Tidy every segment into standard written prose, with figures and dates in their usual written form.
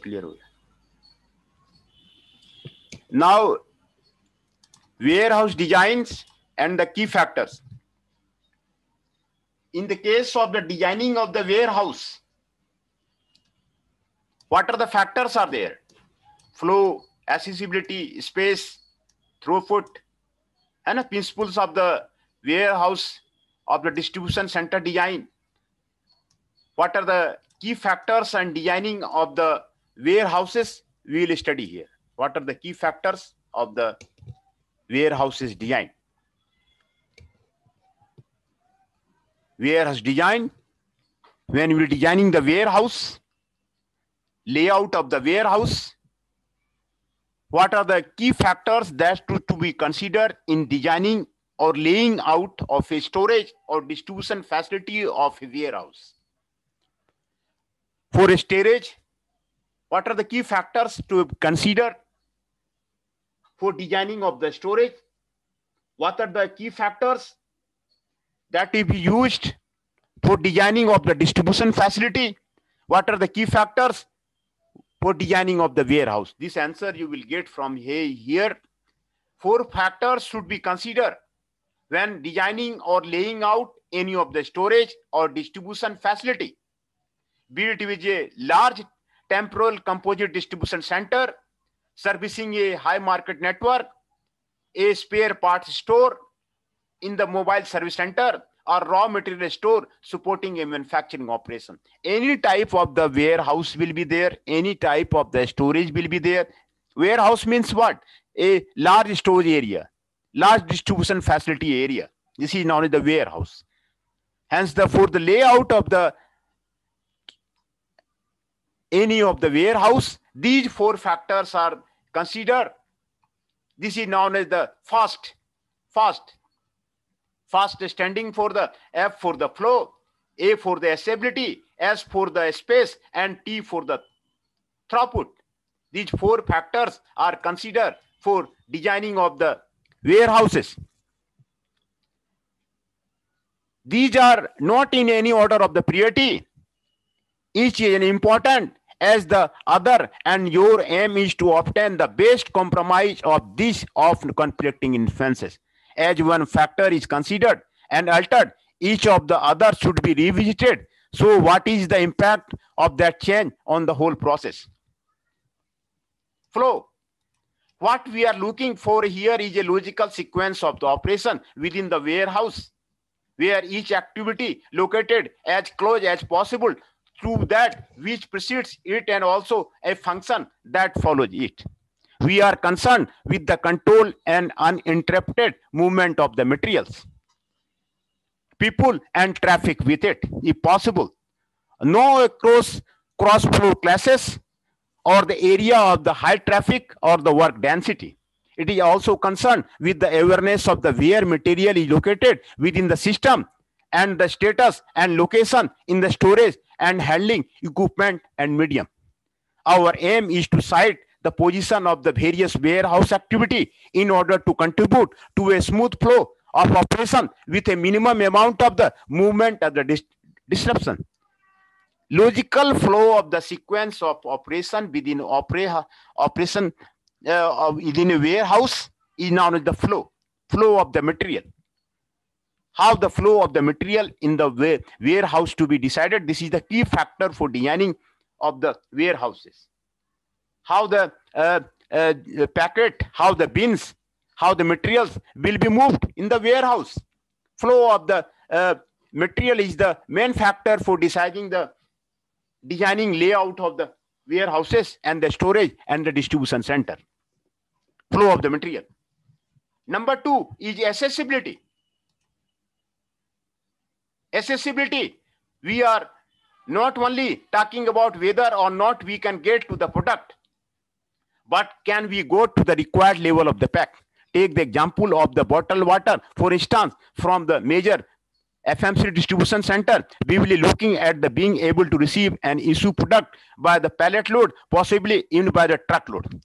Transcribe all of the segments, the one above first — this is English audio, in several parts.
Clear हो गया। Now warehouse designs and the key factors. In the case of the designing of the warehouse, what are the factors are there? Flow, accessibility, space, throughput, and the principles of the warehouse of the distribution center design. What are the key factors and designing of the warehouses? We will study here. What are the key factors of the warehouses design? Warehouse design, when we are designing the warehouse, layout of the warehouse, what are the key factors that to be considered in designing or laying out of a storage or distribution facility of a warehouse? For a storage, what are the key factors to consider for designing of the storage? What are the key factors that will be used for designing of the distribution facility? What are the key factors for designing of the warehouse? This answer you will get from here. 4 factors should be considered when designing or laying out any of the storage or distribution facility. Be it with a large temporal composite distribution center servicing a high market network, a spare parts store in the mobile service center, or raw material store supporting a manufacturing operation. Any type of the warehouse will be there. Any type of the storage will be there. Warehouse means what? A large storage area, large distribution facility area. This is known as the warehouse. Hence, for the layout of the any of the warehouse, these 4 factors are considered. This is known as the fast standing for the F for the flow, A for the accessibility, S for the space, and T for the throughput. These 4 factors are considered for designing of the warehouses. These are not in any order of the priority. Each is important as the other, and your aim is to obtain the best compromise of these often conflicting influences. As one factor is considered and altered, each of the others should be revisited. So what is the impact of that change on the whole process? Flow. What we are looking for here is a logical sequence of the operation within the warehouse, where each activity located as close as possible to that which precedes it, and also a function that follows it. We are concerned with the control and uninterrupted movement of the materials, people, and traffic with it, if possible. No cross flow classes or the area of the high traffic or the work density. It is also concerned with the awareness of the where material is located within the system and the status and location in the storage and handling equipment and medium. Our aim is to cite the position of the various warehouse activity in order to contribute to a smooth flow of operation with a minimum amount of the movement of the disruption. Logical flow of the sequence of operation within operation within a warehouse is known as the flow of the material. How the flow of the material in the warehouse to be decided. This is the key factor for designing of the warehouses. How the packet, how the bins, how the materials will be moved in the warehouse. Flow of the material is the main factor for deciding the designing layout of the warehouses and the storage and the distribution center. Flow of the material. Number 2 is accessibility. Accessibility, we are not only talking about whether or not we can get to the product, but can we go to the required level of the pack. Take the example of the bottled water, for instance, from the major FMC distribution center. We will be looking at the being able to receive and issue product by the pallet load, possibly even by the truckload.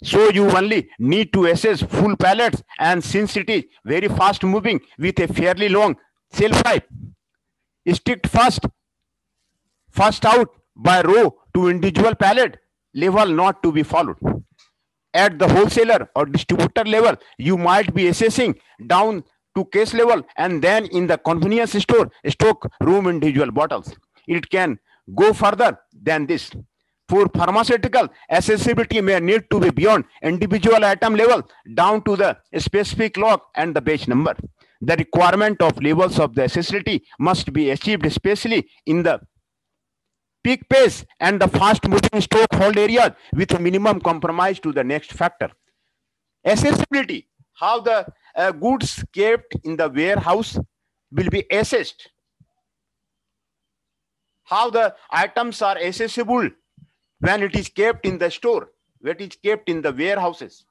So you only need to assess full pallets, and since it is very fast moving with a fairly long shelf life, strict first out by row to individual pallet level not to be followed. At the wholesaler or distributor level, you might be assessing down to case level, and then in the convenience store, stock room individual bottles. It can go further than this. For pharmaceutical, accessibility may need to be beyond individual item level down to the specific lot and the batch number. The requirement of levels of the accessibility must be achieved, especially in the peak pace and the fast moving stock hold areas with minimum compromise to the next factor. Accessibility, how the goods kept in the warehouse will be assessed. How the items are accessible when it is kept in the store, when it is kept in the warehouses.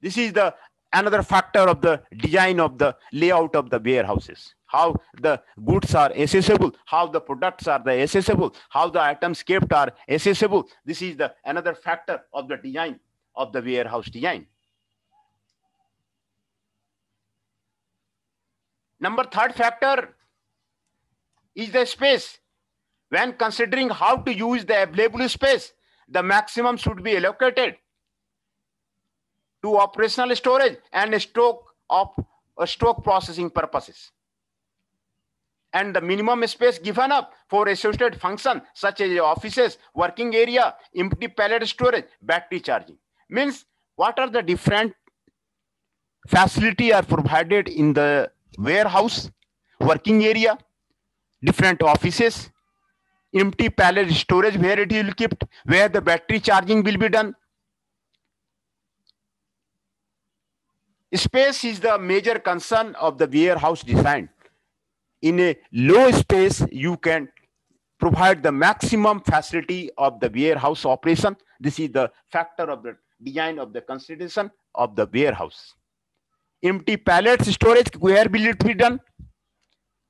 This is the another factor of the design of the layout of the warehouses. How the goods are accessible, how the products are the accessible, how the items kept are accessible. This is the another factor of the design of the warehouse design. Number third factor is the space. When considering how to use the available space, the maximum should be allocated to operational storage and stock processing purposes. And the minimum space given up for associated functions such as offices, working area, empty pallet storage, battery charging. Means what are the different facilities are provided in the warehouse, working area, different offices, empty pallet storage where it will be kept, where the battery charging will be done. Space is the major concern of the warehouse design. In a low space, you can provide the maximum facility of the warehouse operation. This is the factor of the design of the consideration of the warehouse. Empty pallet storage, where will it be done?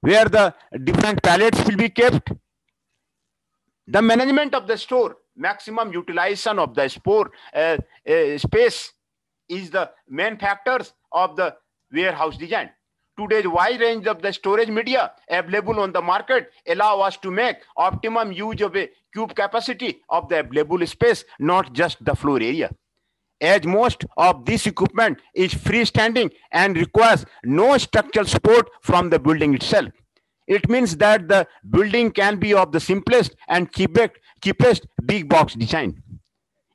Where the different pallets will be kept? The management of the store, maximum utilization of the space is the main factors of the warehouse design. Today's wide range of the storage media available on the market allow us to make optimum use of a cube capacity of the available space, not just the floor area. As most of this equipment is freestanding and requires no structural support from the building itself. It means that the building can be of the simplest and cheapest big box design.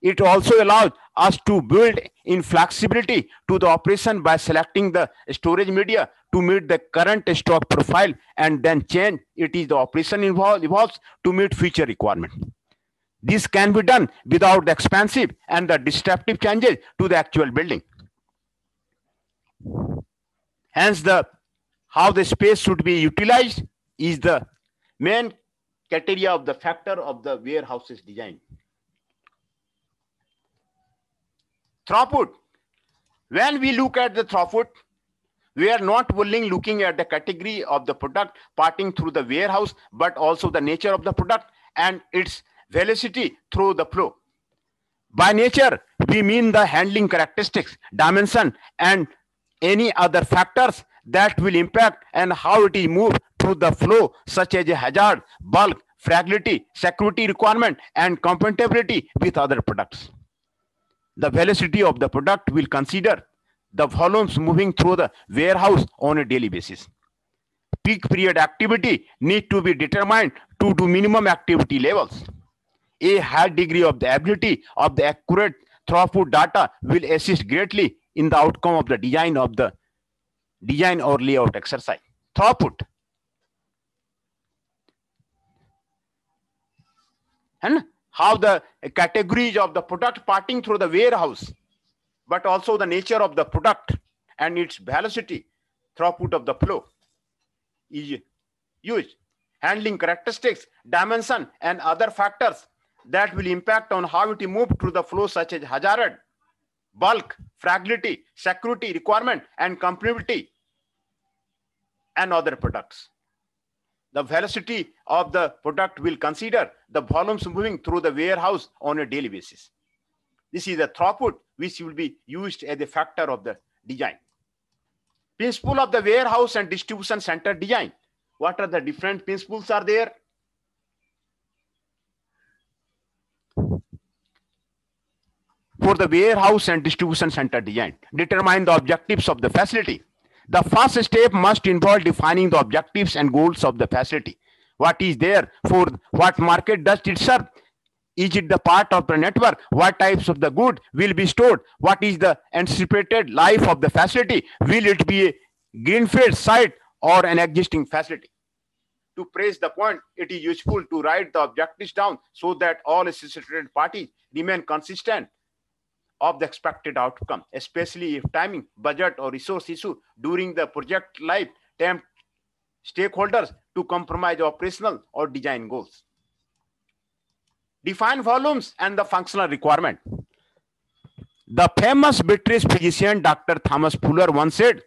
It also allows us to build in flexibility to the operation by selecting the storage media to meet the current stock profile and then change it is the operation evolves to meet future requirement. This can be done without the expensive and the disruptive changes to the actual building. Hence, how the space should be utilized is the main criteria of the factor of the warehouse's design. Throughput. When we look at the throughput, we are not only looking at the category of the product passing through the warehouse, but also the nature of the product and its velocity through the flow. By nature, we mean the handling characteristics, dimension, and any other factors that will impact and how it is moved through the flow, such as a hazard, bulk, fragility, security requirement, and compatibility with other products. The velocity of the product will consider the volumes moving through the warehouse on a daily basis. Peak period activity need to be determined to do minimum activity levels. A high degree of the ability of the accurate throughput data will assist greatly in the outcome of the design or layout exercise. Throughput. And how the categories of the product passing through the warehouse, but also the nature of the product and its velocity, throughput of the flow is used. Handling characteristics, dimension, and other factors that will impact on how it moves through the flow, such as hazard, bulk, fragility, security requirement, and compatibility, and other products. The velocity of the product will consider the volumes moving through the warehouse on a daily basis. This is the throughput which will be used as a factor of the design. Principle of the warehouse and distribution center design. What are the different principles are there? for the warehouse and distribution center design. Determine the objectives of the facility. The first step must involve defining the objectives and goals of the facility. What is there for what market does it serve? Is it the part of the network? What types of the good will be stored? What is the anticipated life of the facility? Will it be a greenfield site or an existing facility? To praise the point, it is useful to write the objectives down so that all associated parties remain consistent of the expected outcome, especially if timing, budget, or resource issue during the project life tempt stakeholders to compromise operational or design goals. Define volumes and the functional requirement. The famous British physician Dr. Thomas Fuller once said,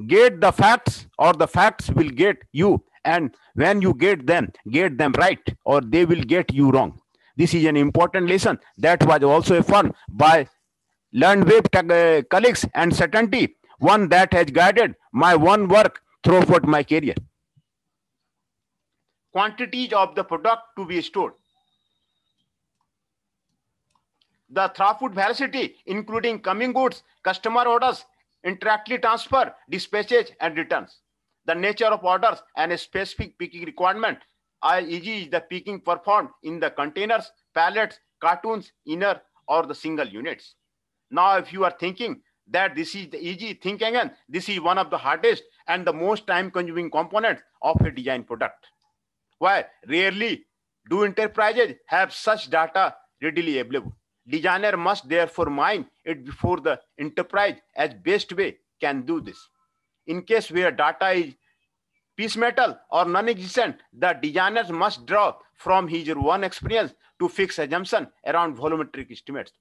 "Get the facts or the facts will get you, and when you get them right or they will get you wrong." This is an important lesson that was also affirmed by Learnweb colleagues and certainty, one that has guided my one work throughout my career. Quantities of the product to be stored. The throughput velocity, including coming goods, customer orders, interactive transfer, dispatches, and returns. The nature of orders and a specific picking requirement, e.g. is the picking performed in the containers, pallets, cartons, inner, or the single units. Now, if you are thinking that this is the easy, think again. This is one of the hardest and the most time-consuming components of a design product. Why? Rarely do enterprises have such data readily available. Designer must therefore mine it before the enterprise as best way can do this. In case where data is piecemeal or non-existent, the designers must draw from his own experience to fix assumption around volumetric estimates.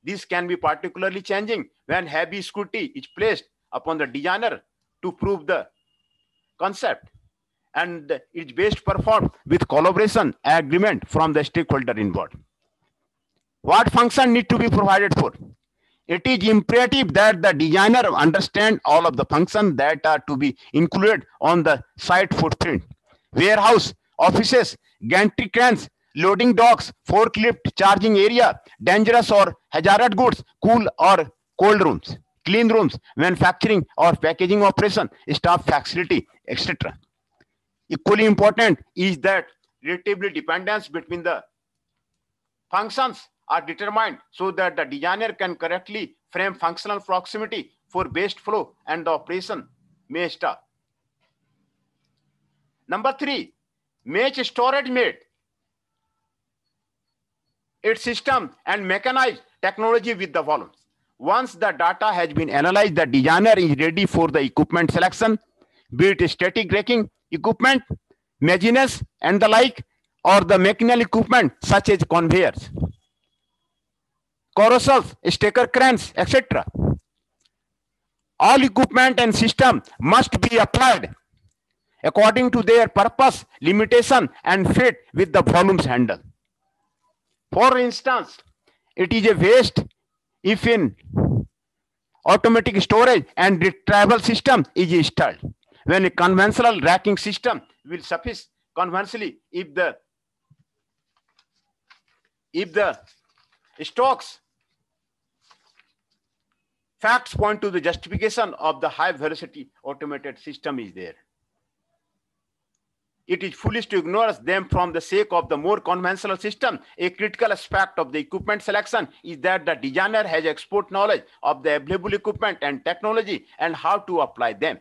This can be particularly challenging when heavy scrutiny is placed upon the designer to prove the concept, and it's best performed with collaboration agreement from the stakeholder involved. What function need to be provided for? It is imperative that the designer understand all of the functions that are to be included on the site footprint. Warehouse, offices, gantry cranes, loading docks, forklift, charging area, dangerous or hazardous goods, cool or cold rooms, clean rooms, manufacturing or packaging operation, staff facility, etc. Equally important is that relatively dependence between the functions are determined so that the designer can correctly frame functional proximity for best flow and the operation may start. Number 3, match storage made. Its system and mechanized technology with the volumes. Once the data has been analyzed, the designer is ready for the equipment selection, be it static racking equipment, machines and the like, or the mechanical equipment such as conveyors, carousels, stacker cranes, etc. All equipment and system must be applied according to their purpose, limitation, and fit with the volumes handled. For instance, it is a waste if in automatic storage and retrieval system is installed, when a conventional racking system will suffice. Conversely, if the stocks facts point to the justification of the high velocity automated system is there, it is foolish to ignore them from the sake of the more conventional system. A critical aspect of the equipment selection is that the designer has expert knowledge of the available equipment and technology and how to apply them.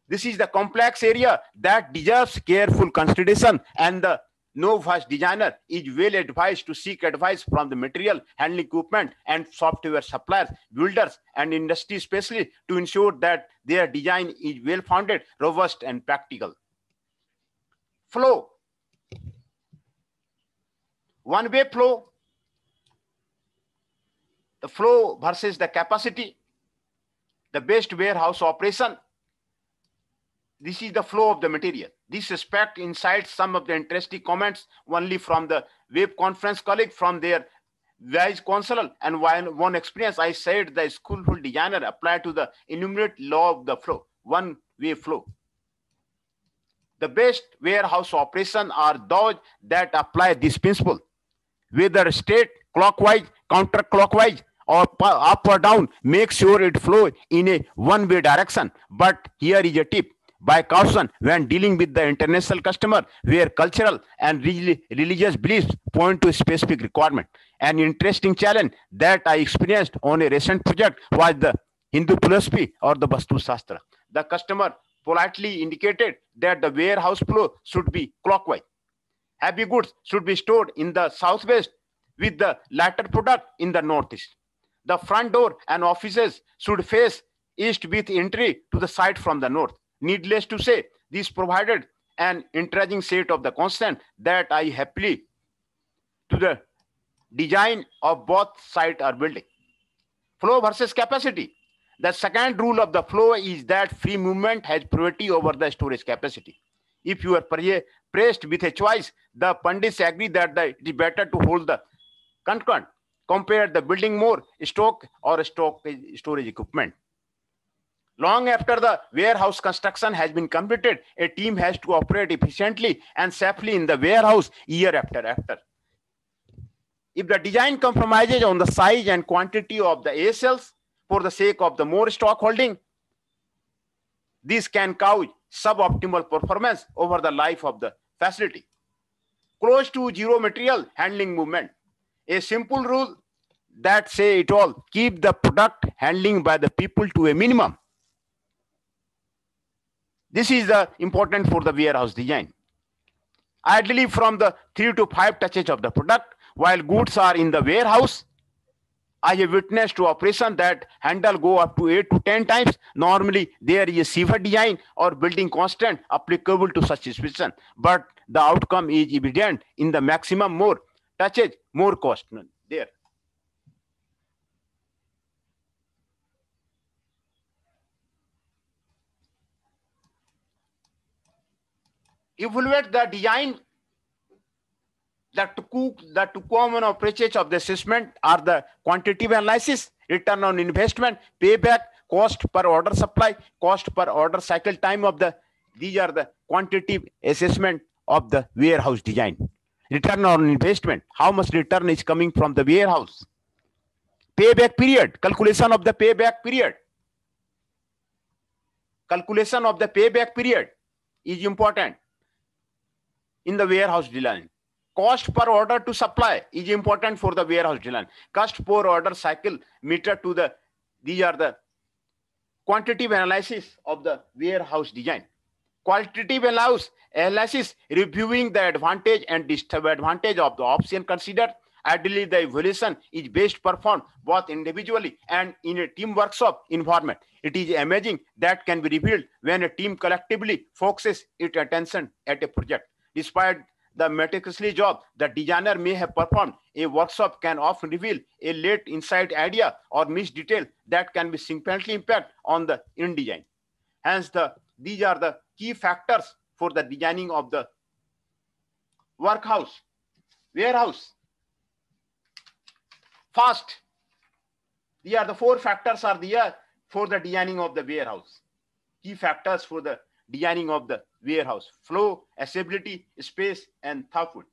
This is the complex area that deserves careful consideration, and the novice designer is well advised to seek advice from the material handling equipment and software suppliers, builders, and industry specialists to ensure that their design is well-founded, robust, and practical. Flow. One-way flow. The flow versus the capacity. The best warehouse operation. This is the flow of the material. This aspect incites some of the interesting comments only from the web conference colleague from their vice consul, and one experience I said the skillful designer applied to the enumerate law of the flow, one-way flow. The best warehouse operations are those that apply this principle, whether straight, clockwise, counterclockwise, or up or down, make sure it flow in a one-way direction. But here is a tip: by caution when dealing with the international customer, where cultural and religious beliefs point to a specific requirement. An interesting challenge that I experienced on a recent project was the Hindu philosophy or the Vastu Shastra. The customer politely indicated that the warehouse flow should be clockwise. Heavy goods should be stored in the southwest with the latter product in the northeast. The front door and offices should face east with entry to the site from the north. Needless to say, this provided an interesting set of the constant that I happily to the design of both sites are building. Flow versus capacity. The second rule of the flow is that free movement has priority over the storage capacity. If you are pressed with a choice, the pundits agree that it is better to hold the concurrent, compare the building more stock or storage equipment. Long after the warehouse construction has been completed, a team has to operate efficiently and safely in the warehouse year after. If the design compromises on the size and quantity of the ASLs for the sake of the more stock holding, this can cause suboptimal performance over the life of the facility. Close to zero material handling movement. A simple rule that say it all: keep the product handling by the people to a minimum. This is important for the warehouse design. Ideally from the 3 to 5 touches of the product while goods are in the warehouse. I have witnessed to operation that handle go up to 8 to 10 times. Normally there is a safer design or building constant applicable to such situation, but the outcome is evident in the maximum more touches, more cost there. Evaluate the design. The two common approaches of the assessment are the quantitative analysis, return on investment, payback, cost per order supply, cost per order cycle time of the. These are the quantitative assessment of the warehouse design. Return on investment, how much return is coming from the warehouse. Payback period, calculation of the payback period. Calculation of the payback period is important in the warehouse design. Cost per order to supply is important for the warehouse design. Cost per order cycle meter to the, these are the quantitative analysis of the warehouse design. Qualitative analysis, reviewing the advantage and disadvantage of the option considered. Ideally, the evaluation is best performed both individually and in a team workshop environment. It is amazing that can be revealed when a team collectively focuses its attention at a project. Despite the meticulously job the designer may have performed, a workshop can often reveal a late insight idea or missed detail that can be significantly impact on the end design. Hence, these are the key factors for the designing of the warehouse. First, these are the 4 factors are there for the designing of the warehouse. Key factors for the designing of the warehouse: flow, accessibility, space, and throughput.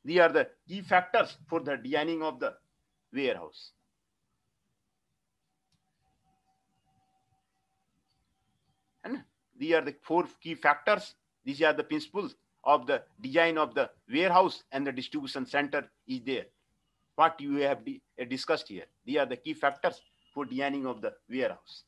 These are the key factors for the designing of the warehouse. And these are the 4 key factors. These are the principles of the design of the warehouse and the distribution center is there. What you have discussed here. These are the key factors for designing of the warehouse.